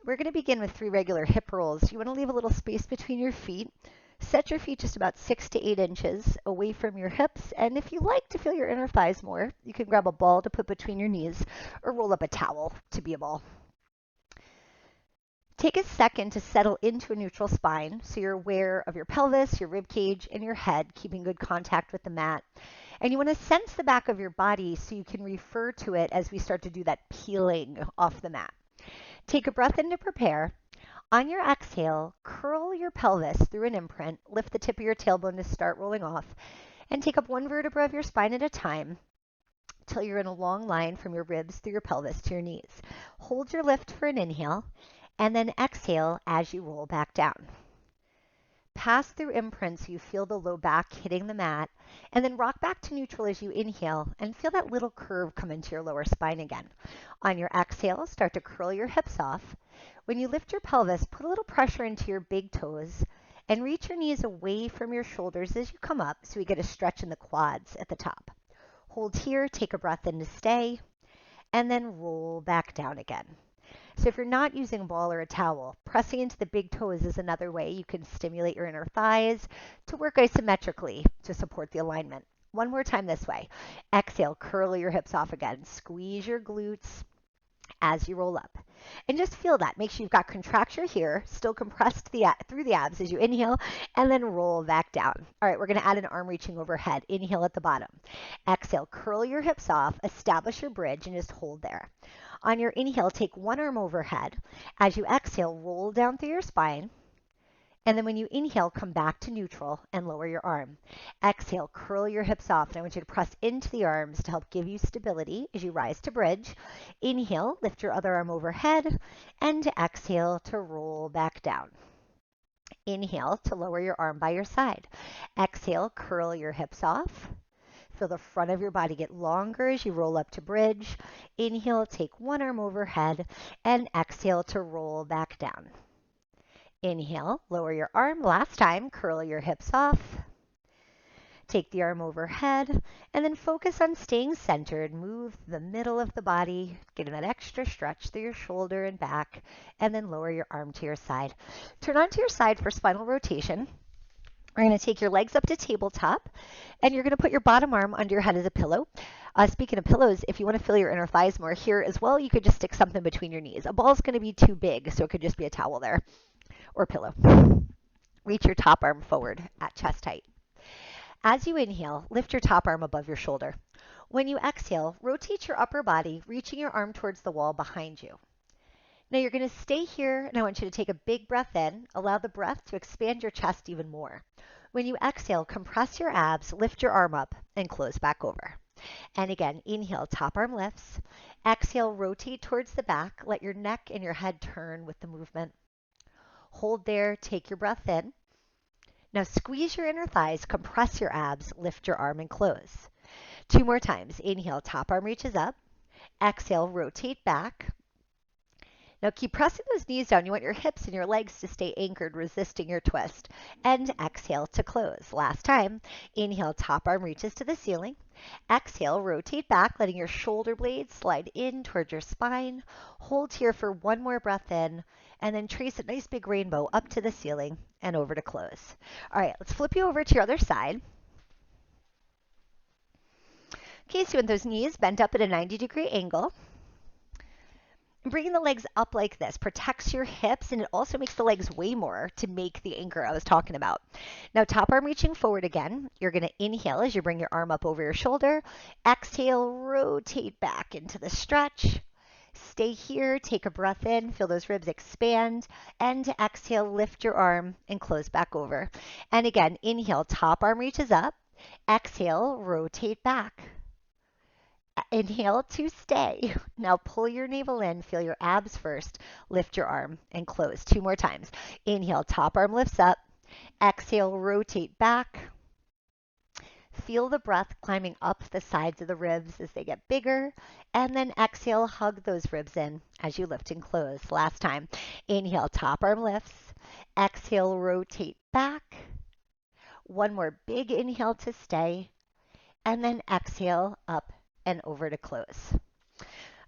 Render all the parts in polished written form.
We're going to begin with 3 regular hip rolls. You want to leave a little space between your feet. Set your feet just about 6 to 8 inches away from your hips, and if you like to feel your inner thighs more, you can grab a ball to put between your knees or roll up a towel to be a ball. Take a second to settle into a neutral spine so you're aware of your pelvis, your rib cage, and your head, keeping good contact with the mat. And you want to sense the back of your body so you can refer to it as we start to do that peeling off the mat. Take a breath in to prepare. On your exhale, curl your pelvis through an imprint, lift the tip of your tailbone to start rolling off, and take up one vertebra of your spine at a time till you're in a long line from your ribs through your pelvis to your knees. Hold your lift for an inhale, and then exhale as you roll back down. Pass through imprint so you feel the low back hitting the mat, and then rock back to neutral as you inhale and feel that little curve come into your lower spine again. On your exhale, start to curl your hips off. When you lift your pelvis, put a little pressure into your big toes and reach your knees away from your shoulders as you come up so we get a stretch in the quads at the top. Hold here, take a breath in to stay, and then roll back down again. So if you're not using a ball or a towel, pressing into the big toes is another way you can stimulate your inner thighs to work isometrically to support the alignment. One more time this way. Exhale, curl your hips off again. Squeeze your glutes as you roll up. And just feel that. Make sure you've got contracture here, still compressed through the abs as you inhale, and then roll back down. All right, we're going to add an arm reaching overhead. Inhale at the bottom. Exhale, curl your hips off, establish your bridge, and just hold there. On your inhale, take one arm overhead. As you exhale, roll down through your spine. And then when you inhale, come back to neutral and lower your arm. Exhale, curl your hips off. And I want you to press into the arms to help give you stability as you rise to bridge. Inhale, lift your other arm overhead, and exhale to roll back down. Inhale to lower your arm by your side. Exhale, curl your hips off. Feel the front of your body get longer as you roll up to bridge. Inhale, take one arm overhead, and exhale to roll back down. Inhale, lower your arm. Last time, curl your hips off. Take the arm overhead, and then focus on staying centered. Move the middle of the body, getting that extra stretch through your shoulder and back, and then lower your arm to your side. Turn onto your side for spinal rotation. We're going to take your legs up to tabletop, and you're going to put your bottom arm under your head as a pillow. Speaking of pillows, if you want to feel your inner thighs more here as well, you could just stick something between your knees. A ball is going to be too big, so it could just be a towel there or pillow. Reach your top arm forward at chest height. As you inhale, lift your top arm above your shoulder. When you exhale, rotate your upper body, reaching your arm towards the wall behind you. Now you're going to stay here, and I want you to take a big breath in. Allow the breath to expand your chest even more. When you exhale, compress your abs, lift your arm up, and close back over. And again, inhale, top arm lifts. Exhale, rotate towards the back. Let your neck and your head turn with the movement. Hold there, take your breath in. Now squeeze your inner thighs, compress your abs, lift your arm, and close. 2 more times. Inhale, top arm reaches up. Exhale, rotate back. Now keep pressing those knees down. You want your hips and your legs to stay anchored, resisting your twist. And exhale to close. Last time. Inhale, top arm reaches to the ceiling. Exhale, rotate back, letting your shoulder blades slide in towards your spine. Hold here for one more breath in, and then trace a nice big rainbow up to the ceiling and over to close. All right, let's flip you over to your other side. Okay, so you want those knees bent up at a 90-degree angle. Bringing the legs up like this protects your hips, and it also makes the legs weigh more to make the anchor I was talking about. Now, top arm reaching forward again. You're going to inhale as you bring your arm up over your shoulder. Exhale, rotate back into the stretch. Stay here, take a breath in, feel those ribs expand, and exhale, lift your arm and close back over. And again, inhale, top arm reaches up. Exhale, rotate back. Inhale to stay. Now pull your navel in, feel your abs first, lift your arm and close. 2 more times. Inhale, top arm lifts up. Exhale, rotate back. Feel the breath climbing up the sides of the ribs as they get bigger. And then exhale, hug those ribs in as you lift and close. Last time. Inhale, top arm lifts. Exhale, rotate back. One more big inhale to stay. And then exhale, up and over to close.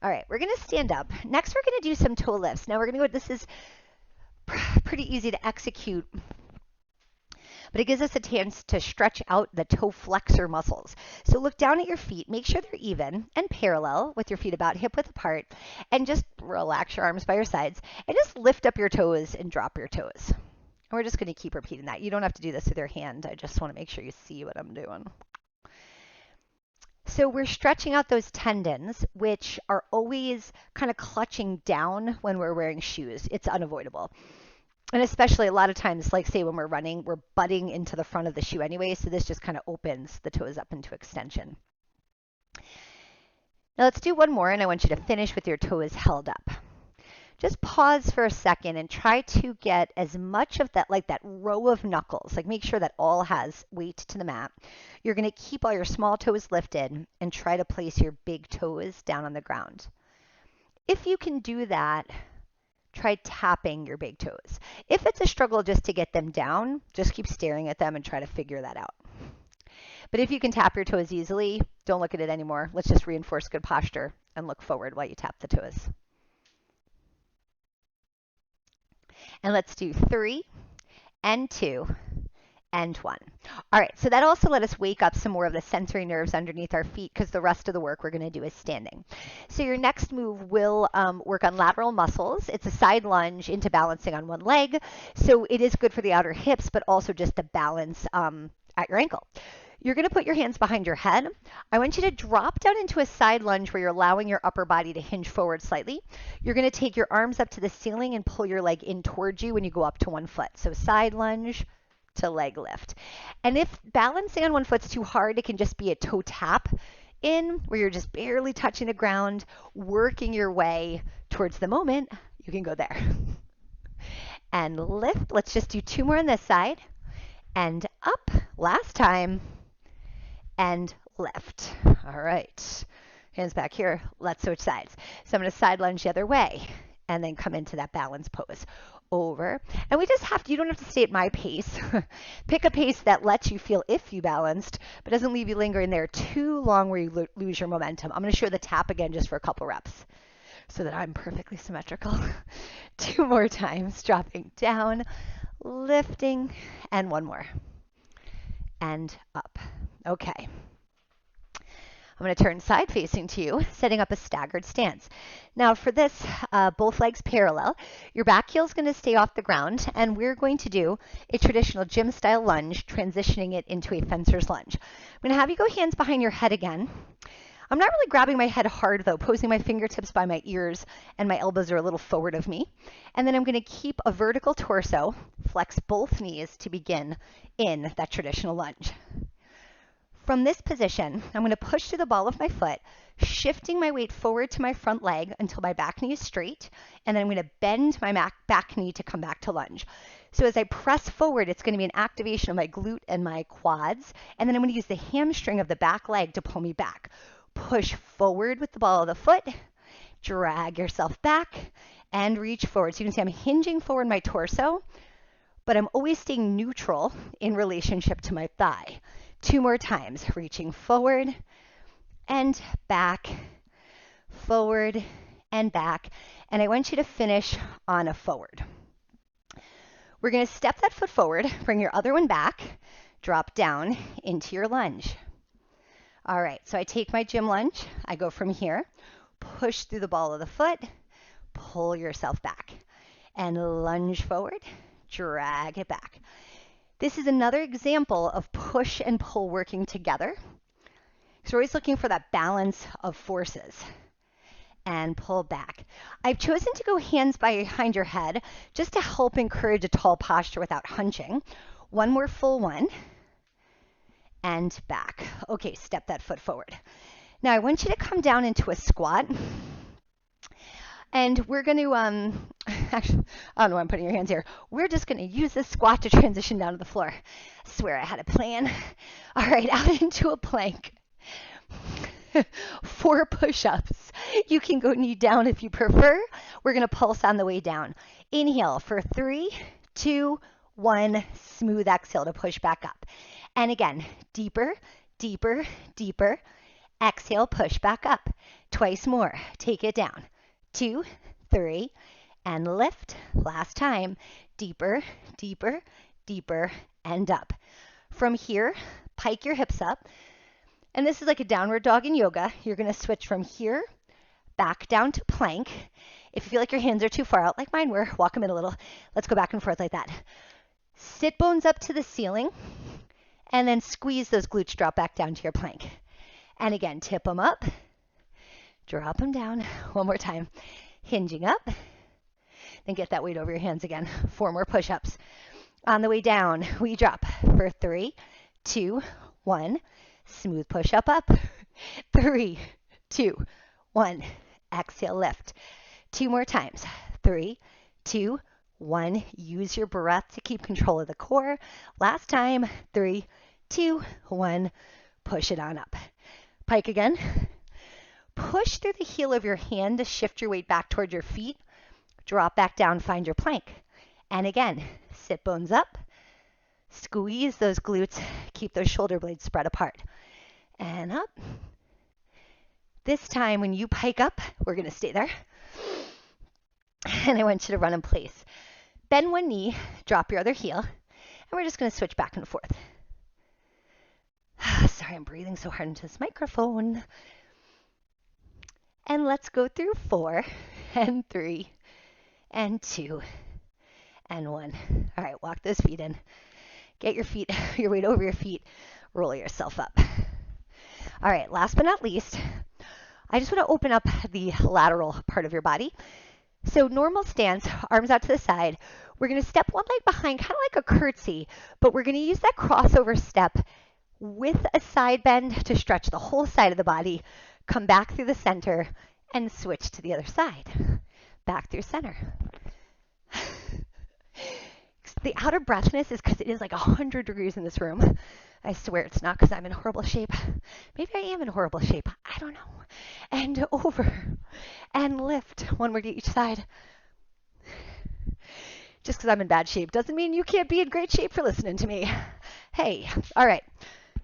All right, we're going to stand up. Next, we're going to do some toe lifts. Now we're going to go, this is pretty easy to execute, but it gives us a chance to stretch out the toe flexor muscles. So look down at your feet, make sure they're even and parallel with your feet about hip width apart, and just relax your arms by your sides, and just lift up your toes and drop your toes. And we're just going to keep repeating that. You don't have to do this with your hand. I just want to make sure you see what I'm doing. So we're stretching out those tendons, which are always kind of clutching down when we're wearing shoes. It's unavoidable. And especially a lot of times, like say when we're running, we're butting into the front of the shoe anyway, so this just kind of opens the toes up into extension. Now let's do one more, and I want you to finish with your toes held up. Just pause for a second and try to get as much of that, like that row of knuckles, like make sure that all has weight to the mat. You're going to keep all your small toes lifted and try to place your big toes down on the ground. If you can do that, try tapping your big toes. If it's a struggle just to get them down, just keep staring at them and try to figure that out. But if you can tap your toes easily, don't look at it anymore. Let's just reinforce good posture and look forward while you tap the toes. And let's do 3 and 2 and 1. All right, so that also let us wake up some more of the sensory nerves underneath our feet, because the rest of the work we're going to do is standing. So your next move will work on lateral muscles. It's a side lunge into balancing on one leg. So it is good for the outer hips, but also just the balance at your ankle. You're going to put your hands behind your head. I want you to drop down into a side lunge where you're allowing your upper body to hinge forward slightly. You're going to take your arms up to the ceiling and pull your leg in towards you when you go up to one foot. So side lunge to leg lift. And if balancing on one foot's too hard, it can just be a toe tap in where you're just barely touching the ground, working your way towards the moment. You can go there. And lift. Let's just do 2 more on this side. And up. Last time. And lift. All right. Hands back here. Let's switch sides. So I'm going to side lunge the other way and then come into that balance pose. Over. And we just have to, you don't have to stay at my pace. Pick a pace that lets you feel if you balanced, but doesn't leave you lingering there too long where you lose your momentum. I'm going to show the tap again just for a couple reps so that I'm perfectly symmetrical. 2 more times. Dropping down, lifting, and 1 more. And up. Okay. I'm going to turn side facing to you, setting up a staggered stance. Now for this, both legs parallel. Your back heel is going to stay off the ground, and we're going to do a traditional gym style lunge, transitioning it into a fencer's lunge. I'm going to have you go hands behind your head again. I'm not really grabbing my head hard though, posing my fingertips by my ears, and my elbows are a little forward of me. And then I'm going to keep a vertical torso, flex both knees to begin in that traditional lunge. From this position, I'm going to push through the ball of my foot, shifting my weight forward to my front leg until my back knee is straight, and then I'm going to bend my back knee to come back to lunge. So as I press forward, it's going to be an activation of my glute and my quads, and then I'm going to use the hamstring of the back leg to pull me back. Push forward with the ball of the foot, drag yourself back, and reach forward. So you can see I'm hinging forward my torso, but I'm always staying neutral in relationship to my thigh. 2 more times, reaching forward and back, forward and back. And I want you to finish on a forward. We're going to step that foot forward, bring your other one back, drop down into your lunge. All right, so I take my gym lunge. I go from here, push through the ball of the foot, pull yourself back, and lunge forward, drag it back. This is another example of push and pull working together. So we're always looking for that balance of forces. And pull back. I've chosen to go hands behind your head just to help encourage a tall posture without hunching. 1 more full one. And back. Okay, step that foot forward. Now I want you to come down into a squat. And we're going to, actually, I don't know why I'm putting your hands here. We're just going to use this squat to transition down to the floor. I swear I had a plan. All right, out into a plank. 4 push-ups. You can go knee down if you prefer. We're going to pulse on the way down. Inhale for 3, 2, 1. Smooth exhale to push back up. And again, deeper, deeper, deeper. Exhale, push back up. Twice more. Take it down. 2, 3, and lift. Last time. Deeper, deeper, deeper, and up. From here, pike your hips up. And this is like a downward dog in yoga. You're going to switch from here back down to plank. If you feel like your hands are too far out, like mine were, walk them in a little. Let's go back and forth like that. Sit bones up to the ceiling, and then squeeze those glutes, drop back down to your plank. And again, tip them up, drop them down. One more time. Hinging up. Then get that weight over your hands again. 4 more push-ups. On the way down, we drop for 3, 2, 1. Smooth push-up up. 3, 2, 1. Exhale, lift. 2 more times. 3, 2, 1. Use your breath to keep control of the core. Last time. 3, 2, 1. Push it on up. Pike again. Push through the heel of your hand to shift your weight back toward your feet. Drop back down, find your plank. And again, sit bones up. Squeeze those glutes. Keep those shoulder blades spread apart. And up. This time when you pike up, we're going to stay there. And I want you to run in place. Bend one knee, drop your other heel, and we're just going to switch back and forth. Sorry, I'm breathing so hard into this microphone. And let's go through 4 and 3 and 2 and 1. All right, walk those feet in. Get your weight over your feet. Roll yourself up. All right, last but not least, I just want to open up the lateral part of your body. So normal stance, arms out to the side. We're going to step one leg behind, kind of like a curtsy, but we're going to use that crossover step with a side bend to stretch the whole side of the body. Come back through the center and switch to the other side. Back through center. The out of breathness is because it is like 100 degrees in this room. I swear it's not because I'm in horrible shape. Maybe I am in horrible shape. I don't know. And over and lift. One more to each side. Just because I'm in bad shape doesn't mean you can't be in great shape for listening to me. Hey, all right.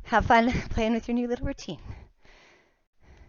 Have fun playing with your new little routine.